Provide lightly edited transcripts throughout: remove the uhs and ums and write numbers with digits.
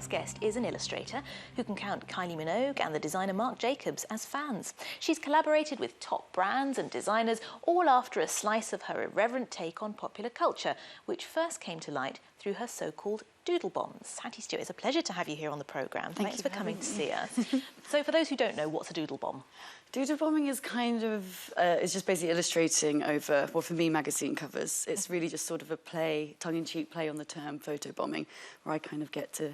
next guest is an illustrator who can count Kylie Minogue and the designer Marc Jacobs as fans. She's collaborated with top brands and designers, all after a slice of her irreverent take on popular culture, which first came to light through her so-called Doodle bombs. Hattie Stewart, it's a pleasure to have you here on the programme. Thanks for coming to see us. So for those who don't know, what's a Doodle bomb? Doodle bombing is kind of, it's just basically illustrating over, well, for me, magazine covers. It's really just sort of a play, tongue-in-cheek play on the term photo bombing, where I kind of get to,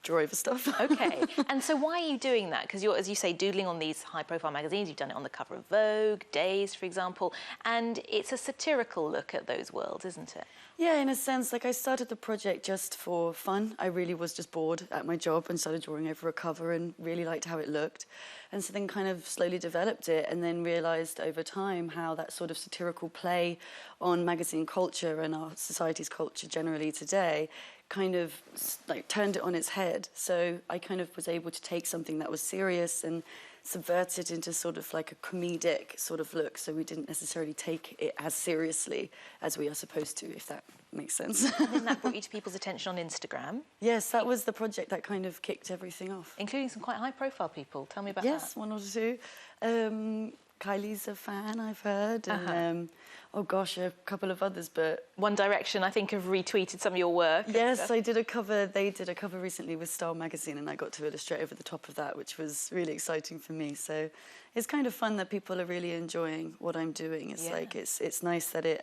draw over stuff. OK. And so why are you doing that? Because you're, as you say, doodling on these high-profile magazines. You've done it on the cover of Vogue, Days, for example. And it's a satirical look at those worlds, isn't it? Yeah, in a sense. Like, I started the project just for fun. I really was just bored at my job and started drawing over a cover and really liked how it looked. And so then kind of slowly developed it and then realised over time how that sort of satirical play on magazine culture and our society's culture generally today kind of like turned it on its head. So I kind of was able to take something that was serious and subvert it into sort of like a comedic sort of look, so we didn't necessarily take it as seriously as we are supposed to, if that makes sense. And then that brought you to people's attention on Instagram. Yes, that was the project that kind of kicked everything off. Including some quite high-profile people. Tell me about that. Yes, one or two. Kylie's a fan, I've heard, and oh gosh, a couple of others, but... One Direction, I think, have retweeted some of your work. Yes, I did a cover, they did a cover recently with Style magazine, and I got to illustrate over the top of that, which was really exciting for me. So it's kind of fun that people are really enjoying what I'm doing. It's like, it's nice that it...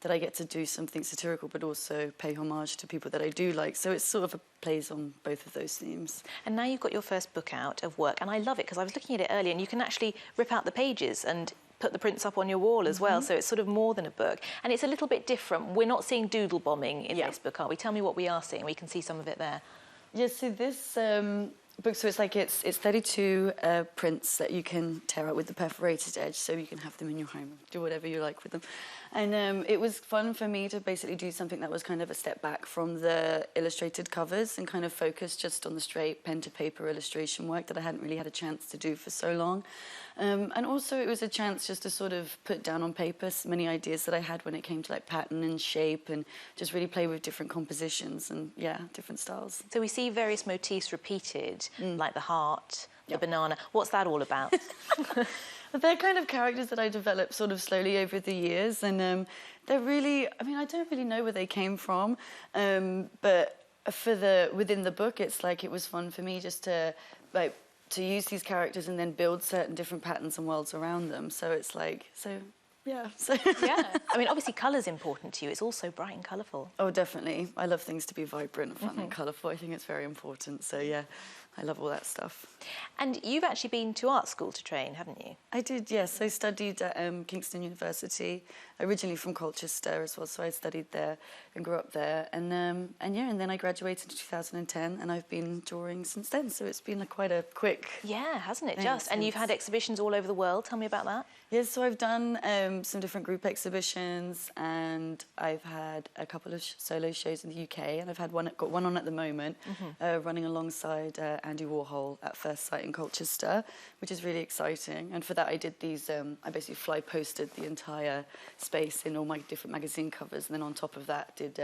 that I get to do something satirical, but also pay homage to people that I do like. So it's sort of plays on both of those themes. And now you've got your first book out of work, and I love it because I was looking at it earlier, and you can actually rip out the pages and put the prints up on your wall as well, so it's sort of more than a book. And it's a little bit different. We're not seeing doodle bombing in this book, are we? Tell me what we are seeing. We can see some of it there. Yes, so this book, so it's like it's 32 prints that you can tear out with the perforated edge, so you can have them in your home, do whatever you like with them. And it was fun for me to basically do something that was kind of a step back from the illustrated covers and kind of focus just on the straight pen to paper illustration work that I hadn't really had a chance to do for so long. And also it was a chance just to sort of put down on paper many ideas that I had when it came to like pattern and shape, and just really play with different compositions and different styles. So we see various motifs repeated, like the heart, the banana. What's that all about? They're kind of characters that I developed sort of slowly over the years, and they're really, I mean, I don't really know where they came from, but within the book, it's like it was fun for me just to use these characters and then build certain different patterns and worlds around them. So it's like, yeah. I mean, obviously colour's important to you. It's also bright and colourful. Oh, definitely. I love things to be vibrant and fun and colourful. I think it's very important. So yeah, I love all that stuff. And you've actually been to art school to train, haven't you? I did, yes. I studied at Kingston University, originally from Colchester as well, so I studied there and grew up there. And then I graduated in 2010, and I've been drawing since then, so it's been quite a quick... Yeah, hasn't it, just? And you've had exhibitions all over the world. Tell me about that. Yes, so I've done some different group exhibitions, and I've had a couple of solo shows in the UK, and I've had got one on at the moment, running alongside Andy Warhol at First Sight in Colchester, which is really exciting. And for that I did these, I basically fly posted the entire space in all my different magazine covers, and then on top of that did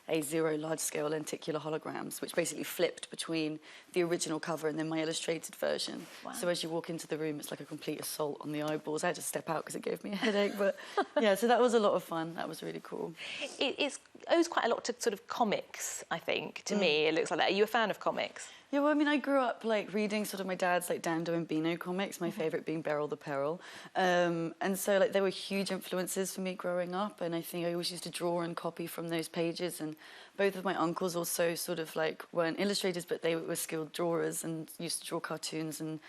A0 large-scale lenticular holograms, which basically flipped between the original cover and then my illustrated version. Wow. So as you walk into the room, it's like a complete assault on the eyeballs. I had to step out because it gave me a headache, but yeah, so that was a lot of fun. That was really cool. It owes quite a lot to sort of comics, I think. To me, it looks like that. Are you a fan of comics? Yeah, well, I mean, I grew up reading sort of my dad's Dando and Beano comics, my favourite being Beryl the Peril. And so they were huge influences for me growing up, and I think I always used to draw and copy from those pages. And both of my uncles also sort of weren't illustrators, but they were skilled drawers and used to draw cartoons, and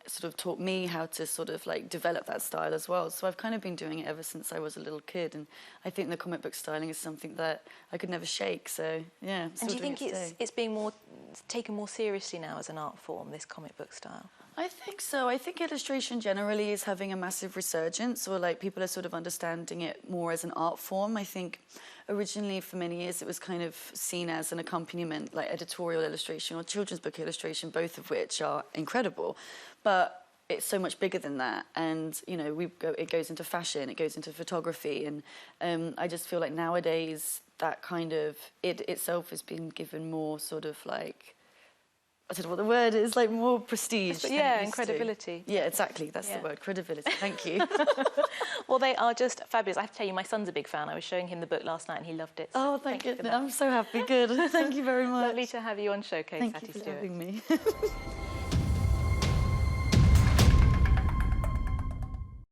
sort of taught me how to sort of develop that style as well. So I've kind of been doing it ever since I was a little kid, and I think the comic book styling is something that I could never shake. So yeah. And do you think it's being taken more seriously now as an art form, this comic book style? I think so. I think illustration generally is having a massive resurgence, or people are sort of understanding it more as an art form. I think originally for many years it was kind of seen as an accompaniment, like editorial illustration or children's book illustration, both of which are incredible. But it's so much bigger than that, and you know, it goes into fashion, it goes into photography, and I just feel like nowadays that kind of it itself has been given more sort of like, I don't know what the word is, like more prestige. Yeah, and credibility. Yeah, exactly. That's the word, credibility. Thank you. Well, they are just fabulous. I have to tell you, my son's a big fan. I was showing him the book last night and he loved it. So oh, thank you. I'm so happy. Good. Thank you very much. Lovely to have you on Showcase, Thank Hattie you for Stewart. having me.